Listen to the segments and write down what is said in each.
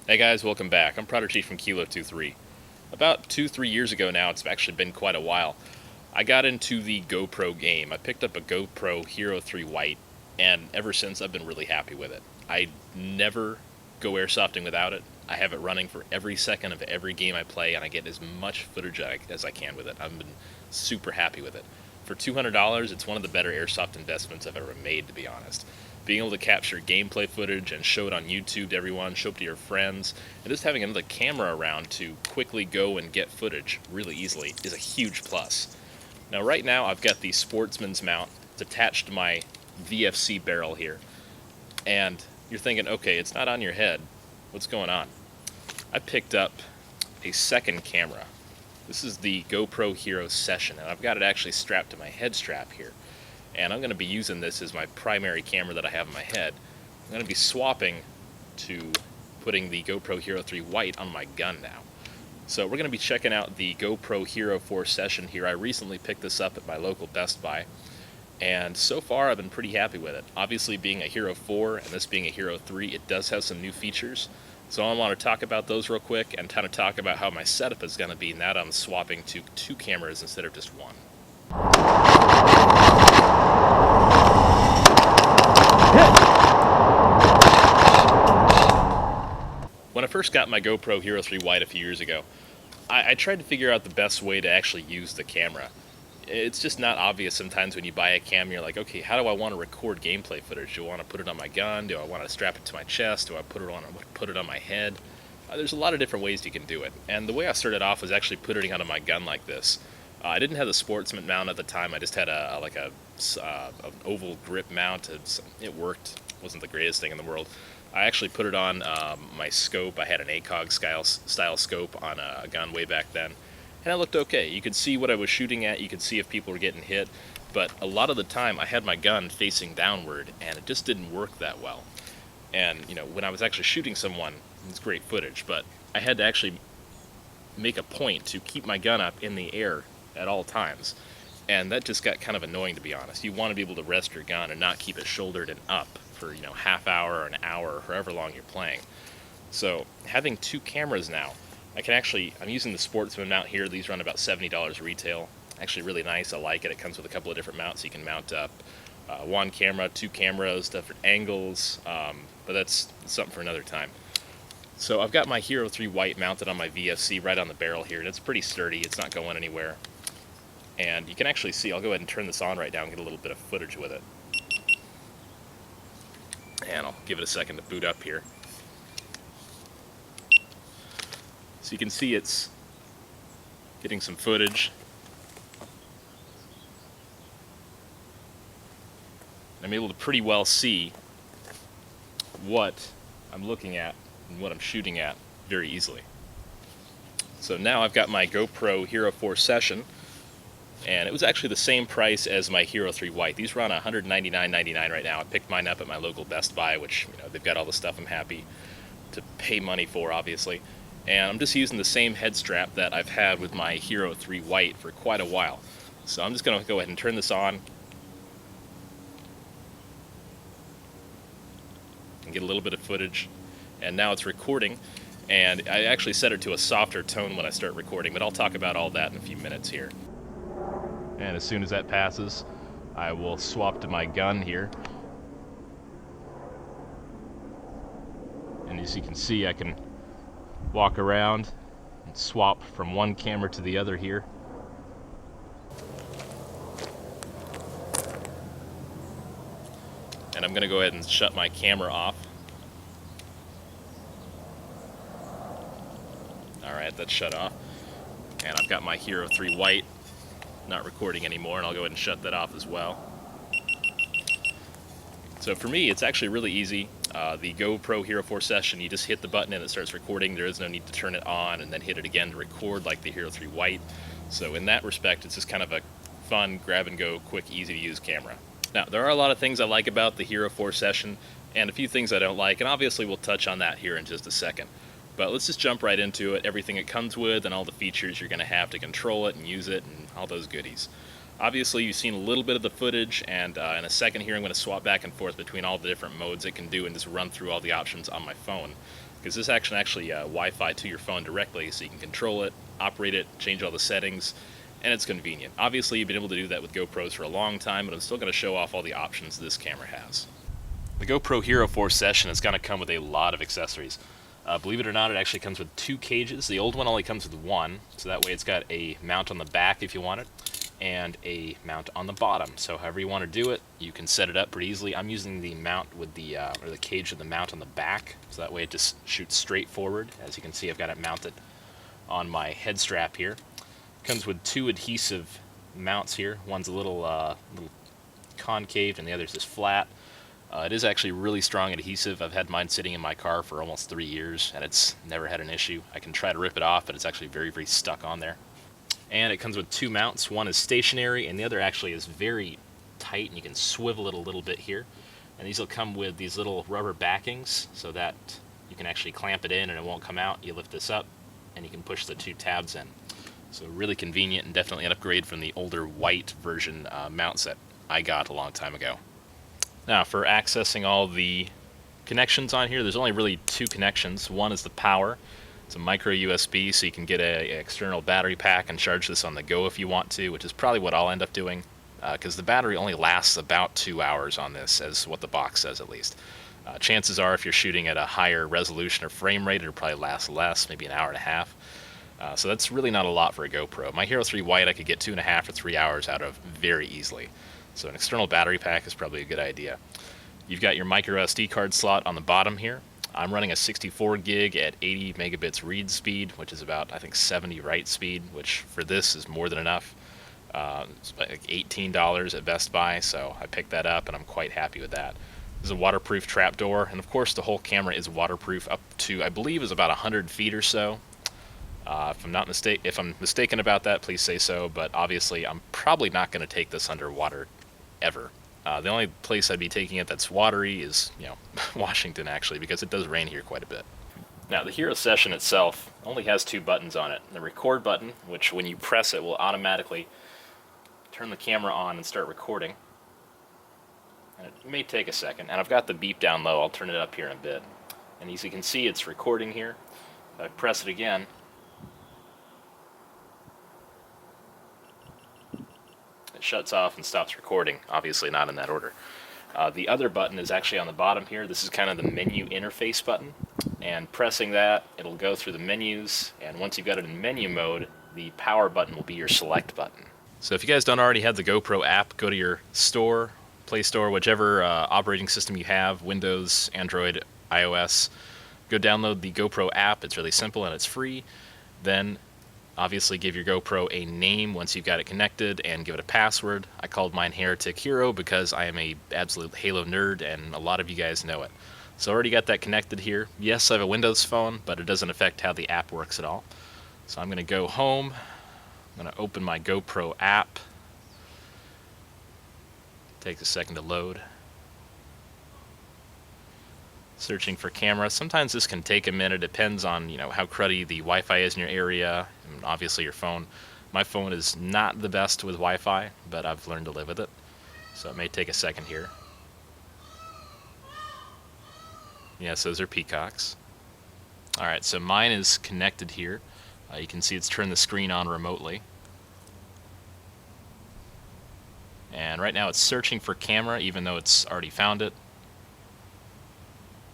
Hey guys, welcome back. I'm Prodigy from Kilo 23. About 2-3 years ago now, it's actually been quite a while, I got into the GoPro game. I picked up a GoPro Hero 3 White, and ever since I've been really happy with it. I never go airsofting without it. I have it running for every second of every game I play, and I get as much footage as I can with it. I've been super happy with it. For $200, it's one of the better airsoft investments I've ever made, to be honest. Being able to capture gameplay footage and show it on YouTube to everyone, show it to your friends, and just having another camera around to quickly go and get footage really easily is a huge plus. Now right now I've got the Sportsman's mount. It's attached to my VFC barrel here. And you're thinking, okay, it's not on your head. What's going on? I picked up a second camera. This is the GoPro Hero Session, and I've got it actually strapped to my head strap here. And I'm going to be using this as my primary camera that I have in my head. I'm going to be swapping to putting the GoPro Hero 3 White on my gun now. So we're going to be checking out the GoPro Hero 4 Session here. I recently picked this up at my local Best Buy, and so far I've been pretty happy with it. Obviously, being a Hero 4 and this being a Hero 3, it does have some new features. So I want to talk about those real quick and kind of talk about how my setup is going to be now that I'm swapping to 2 cameras instead of just 1. When I first got my GoPro Hero 3 White a few years ago, I tried to figure out the best way to actually use the camera. It's just not obvious sometimes when you buy a camera. You're like, okay, how do I want to record gameplay footage? Do I want to put it on my gun? Do I want to strap it to my chest? Do I put it on my head? There's a lot of different ways you can do it. And the way I started off was actually putting it on my gun like this. I didn't have the Sportsman mount at the time. I just had an oval grip mount. It worked. It wasn't the greatest thing in the world. I actually put it on my scope. I had an ACOG style scope on a gun way back then, and it looked okay. You could see what I was shooting at. You could see if people were getting hit, but a lot of the time I had my gun facing downward, and it just didn't work that well. And when I was actually shooting someone, it's great footage, but I had to actually make a point to keep my gun up in the air at all times, and that just got kind of annoying, to be honest. You want to be able to rest your gun and not keep it shouldered and up for half hour or an hour or however long you're playing. So having 2 cameras now, I'm using the Sportsman mount here. These run about $70 retail. Actually really nice. I like it. It comes with a couple of different mounts. You can mount up 1 camera, 2 cameras, different angles, but that's something for another time. So I've got my Hero 3 White mounted on my VFC right on the barrel here, and it's pretty sturdy. It's not going anywhere. And you can actually see, I'll go ahead and turn this on right now and get a little bit of footage with it. And I'll give it a second to boot up here. So you can see it's getting some footage. I'm able to pretty well see what I'm looking at and what I'm shooting at very easily. So now I've got my GoPro Hero 4 Session, and it was actually the same price as my Hero 3 White. These run $199.99 right now. I picked mine up at my local Best Buy, which they've got all the stuff I'm happy to pay money for, obviously. And I'm just using the same head strap that I've had with my Hero 3 White for quite a while. So I'm just going to go ahead and turn this on and get a little bit of footage. And now it's recording, and I actually set it to a softer tone when I start recording, but I'll talk about all that in a few minutes here. And as soon as that passes, I will swap to my gun here. And as you can see, I can walk around and swap from one camera to the other here. And I'm going to go ahead and shut my camera off. Alright, that's shut off. And I've got my Hero 3 White not recording anymore, and I'll go ahead and shut that off as well. So for me, it's actually really easy. The GoPro Hero 4 Session, you just hit the button and it starts recording. There is no need to turn it on and then hit it again to record like the Hero 3 White. So in that respect, it's just kind of a fun, grab-and-go, quick, easy-to-use camera. Now, there are a lot of things I like about the Hero 4 Session, and a few things I don't like, and obviously we'll touch on that here in just a second. But let's just jump right into it, everything it comes with and all the features you're going to have to control it and use it and all those goodies. Obviously you've seen a little bit of the footage, and in a second here I'm going to swap back and forth between all the different modes it can do and just run through all the options on my phone. because this actually Wi-Fi to your phone directly, so you can control it, operate it, change all the settings, and it's convenient. Obviously, you've been able to do that with GoPros for a long time, but I'm still going to show off all the options this camera has. The GoPro Hero 4 Session is going to come with a lot of accessories. Believe it or not, it actually comes with 2 cages. The old one only comes with 1, so that way it's got a mount on the back if you want it, and a mount on the bottom. So however you want to do it, you can set it up pretty easily. I'm using the mount with the cage with the mount on the back, so that way it just shoots straight forward. As you can see, I've got it mounted on my head strap here. Comes with 2 adhesive mounts here. One's a little concave and the other's just flat. It is actually really strong adhesive. I've had mine sitting in my car for almost 3 years and it's never had an issue. I can try to rip it off, but it's actually very, very stuck on there. And it comes with 2 mounts. One is stationary and the other actually is very tight, and you can swivel it a little bit here. And these will come with these little rubber backings so that you can actually clamp it in and it won't come out. You lift this up and you can push the 2 tabs in. So really convenient, and definitely an upgrade from the older white version mounts that I got a long time ago. Now for accessing all the connections on here, there's only really 2 connections. One is the power. It's a micro USB, so you can get an external battery pack and charge this on the go if you want to, which is probably what I'll end up doing, because the battery only lasts about 2 hours on this, as what the box says at least. Chances are if you're shooting at a higher resolution or frame rate, it'll probably last less, maybe an hour and a half. So that's really not a lot for a GoPro. My Hero 3 White I could get 2.5 or 3 hours out of very easily. So an external battery pack is probably a good idea. You've got your micro SD card slot on the bottom here. I'm running a 64 gig at 80 megabits read speed, which is about, I think, 70 write speed, which for this is more than enough. It's like $18 at Best Buy, so I picked that up and I'm quite happy with that. There's a waterproof trapdoor, and of course the whole camera is waterproof up to, I believe, is about 100 feet or so. If I'm mistaken about that, please say so, but obviously I'm probably not going to take this underwater ever. The only place I'd be taking it that's watery is, Washington, actually, because it does rain here quite a bit. Now, the Hero Session itself only has 2 buttons on it. The record button, which when you press it will automatically turn the camera on and start recording. And it may take a second. And I've got the beep down low. I'll turn it up here in a bit. And as you can see, it's recording here. If I press it again, shuts off and stops recording, obviously not in that order. The other button is actually on the bottom here. This is kind of the menu interface button, and pressing that, it'll go through the menus, and once you've got it in menu mode, the power button will be your select button. So if you guys don't already have the GoPro app, go to your store, Play Store, whichever operating system you have, Windows, Android, iOS, go download the GoPro app. It's really simple and it's free. Then obviously give your GoPro a name once you've got it connected, and give it a password. I called mine Heretic Hero because I am a absolute Halo nerd and a lot of you guys know it. So I already got that connected here. Yes, I have a Windows phone, but it doesn't affect how the app works at all. So I'm going to go home. I'm going to open my GoPro app. Takes a second to load. Searching for camera. Sometimes this can take a minute. Depends on how cruddy the Wi-Fi is in your area, and obviously your phone. My phone is not the best with Wi-Fi, but I've learned to live with it, so it may take a second here. Yes, those are peacocks. Alright, so mine is connected here. You can see it's turned the screen on remotely. And right now it's searching for camera, even though it's already found it.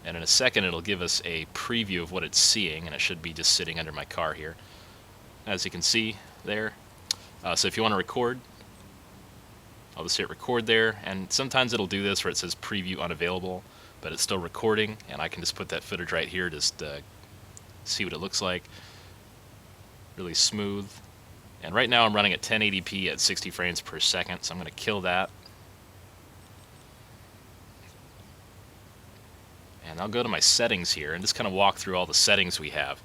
And in a second it'll give us a preview of what it's seeing, and it should be just sitting under my car here. As you can see there. So if you want to record, I'll just hit record there, and sometimes it'll do this where it says preview unavailable, but it's still recording, and I can just put that footage right here just to see what it looks like. Really smooth. And right now I'm running at 1080p at 60 frames per second, so I'm going to kill that. And I'll go to my settings here and just kind of walk through all the settings we have.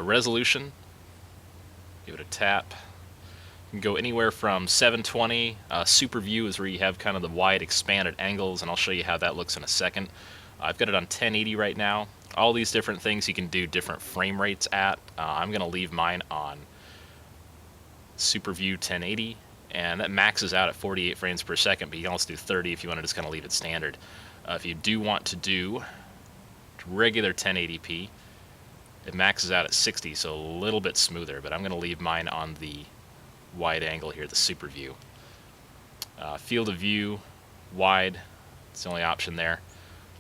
Resolution, give it a tap. You can go anywhere from 720. Super view is where you have kind of the wide expanded angles, and I'll show you how that looks in a second. I've got it on 1080 right now. All these different things you can do different frame rates at. I'm going to leave mine on Super View 1080, and that maxes out at 48 frames per second, but you can also do 30 if you want to just kind of leave it standard. If you do want to do regular 1080p, It maxes out at 60, so a little bit smoother, but I'm going to leave mine on the wide angle here, the super view. Field of view, wide, it's the only option there.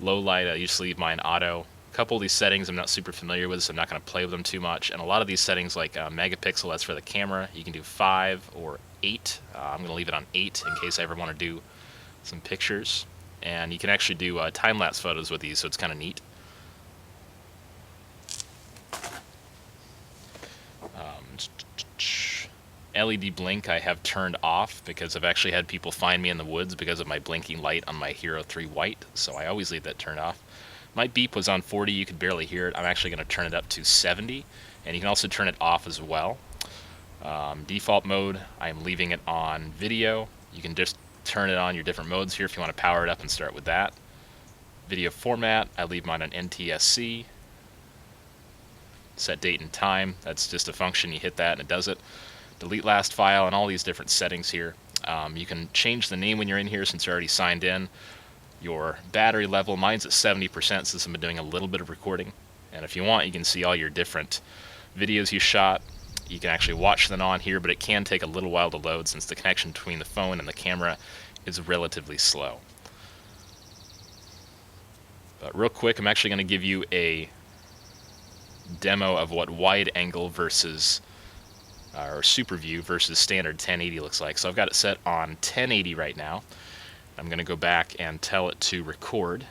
Low light, I usually leave mine auto. A couple of these settings I'm not super familiar with, so I'm not going to play with them too much. And a lot of these settings, like megapixel, that's for the camera. You can do 5 or 8. I'm going to leave it on 8 in case I ever want to do some pictures. And you can actually do time-lapse photos with these, so it's kind of neat. LED blink I have turned off because I've actually had people find me in the woods because of my blinking light on my Hero 3 White, so I always leave that turned off. My beep was on 40, you could barely hear it. I'm actually going to turn it up to 70, and you can also turn it off as well. Default mode, I'm leaving it on video. You can just turn it on your different modes here if you want to power it up and start with that. Video format, I leave mine on NTSC. Set date and time, that's just a function, you hit that and it does it. Delete last file, and all these different settings here. You can change the name when you're in here since you're already signed in. Your battery level, mine's at 70% since I've been doing a little bit of recording. And if you want, you can see all your different videos you shot. You can actually watch them on here, but it can take a little while to load since the connection between the phone and the camera is relatively slow. But real quick, I'm actually going to give you a demo of what wide angle versus or super view versus standard 1080 looks like. So I've got it set on 1080 right now. I'm going to go back and tell it to record.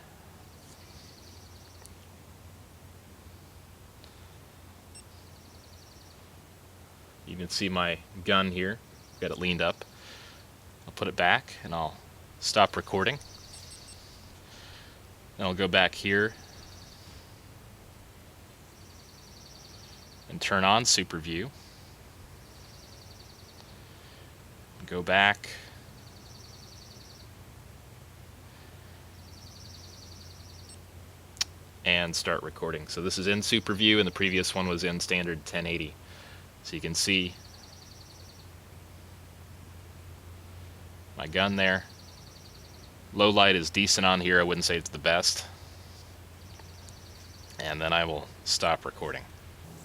You can see my gun here. I've got it leaned up. I'll put it back and I'll stop recording. Then I'll go back here and turn on super view. Go back. And start recording. So this is in super view and the previous one was in standard 1080. So you can see my gun there. Low light is decent on here. I wouldn't say it's the best. And then I will stop recording.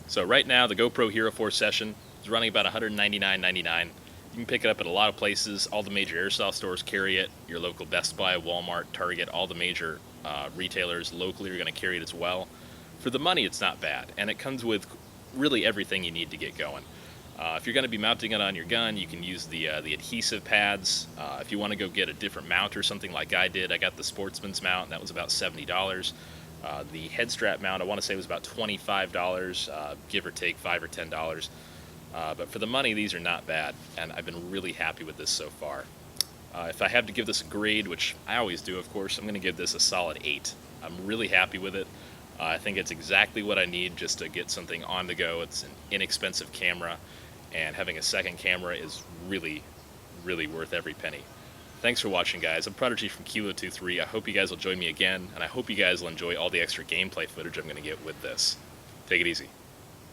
So right now the GoPro Hero 4 session is running about $199.99. You can pick it up at a lot of places. All the major Airsoft stores carry it. Your local Best Buy, Walmart, Target, all the major retailers locally are going to carry it as well. For the money, it's not bad, and it comes with really everything you need to get going. If you're going to be mounting it on your gun, you can use the adhesive pads. If you want to go get a different mount or something like I did, I got the Sportsman's mount, and that was about $70. The head strap mount, I want to say was about $25, give or take $5 or $10. But for the money, these are not bad, and I've been really happy with this so far. If I have to give this a grade, which I always do, of course, I'm going to give this a solid 8. I'm really happy with it. I think it's exactly what I need just to get something on the go. It's an inexpensive camera, and having a second camera is really, really worth every penny. Thanks for watching, guys. I'm Prodigy from Kilo 23. I hope you guys will join me again, and I hope you guys will enjoy all the extra gameplay footage I'm going to get with this. Take it easy.